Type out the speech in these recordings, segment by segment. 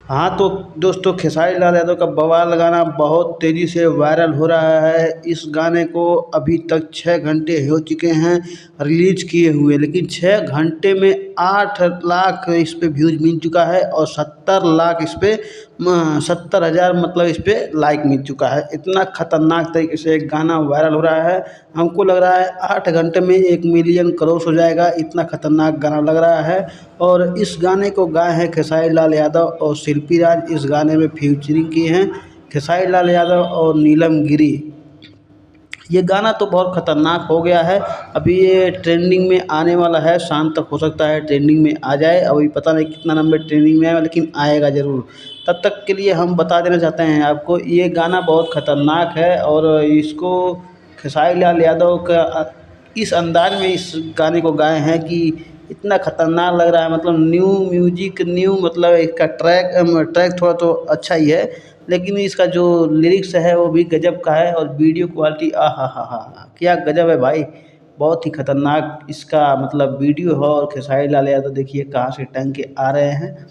हाँ तो दोस्तों, खेसारी लाल यादव का बवाल गाना बहुत तेज़ी से वायरल हो रहा है। इस गाने को अभी तक 6 घंटे हो चुके हैं रिलीज किए हुए, लेकिन 6 घंटे में 8 लाख इस पे व्यूज मिल चुका है और 70 लाख इस पे 70,000 मतलब इस पे लाइक मिल चुका है। इतना खतरनाक तरीके से एक गाना वायरल हो रहा है। हमको लग रहा है 8 घंटे में 1 मिलियन क्रॉस हो जाएगा, इतना खतरनाक गाना लग रहा है। और इस गाने को गाए हैं खेसारी लाल यादव और शिल्पी राज। इस गाने में फ्यूचरिंग किए हैं खेसारी लाल यादव और नीलम गिरी। ये गाना तो बहुत खतरनाक हो गया है। अभी ये ट्रेंडिंग में आने वाला है, शाम तक हो सकता है ट्रेंडिंग में आ जाए। अभी पता नहीं कितना नंबर ट्रेंडिंग में आएगा, लेकिन आएगा ज़रूर। तब तक के लिए हम बता देना चाहते हैं आपको, ये गाना बहुत खतरनाक है और इसको खेसारी लाल यादव का इस अंदाज में इस गाने को गाए हैं कि इतना खतरनाक लग रहा है। मतलब न्यू म्यूजिक, न्यू मतलब इसका ट्रैक थोड़ा तो अच्छा ही है, लेकिन इसका जो लिरिक्स है वो भी गजब का है। और वीडियो क्वालिटी आ हा, क्या गजब है भाई। बहुत ही खतरनाक इसका मतलब वीडियो है। और खेसारी लाल यादव देखिए कहाँ से टंग के आ रहे हैं।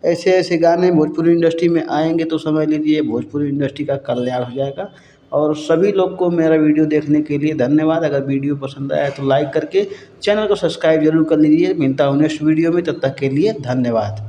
ऐसे ऐसे गाने भोजपुरी इंडस्ट्री में आएंगे तो समझ लीजिए भोजपुरी इंडस्ट्री का कल्याण हो जाएगा। और सभी लोग को मेरा वीडियो देखने के लिए धन्यवाद। अगर वीडियो पसंद आया तो लाइक करके चैनल को सब्सक्राइब जरूर कर लीजिए। मिलता हूँ नेक्स्ट वीडियो में, तब तक के लिए धन्यवाद।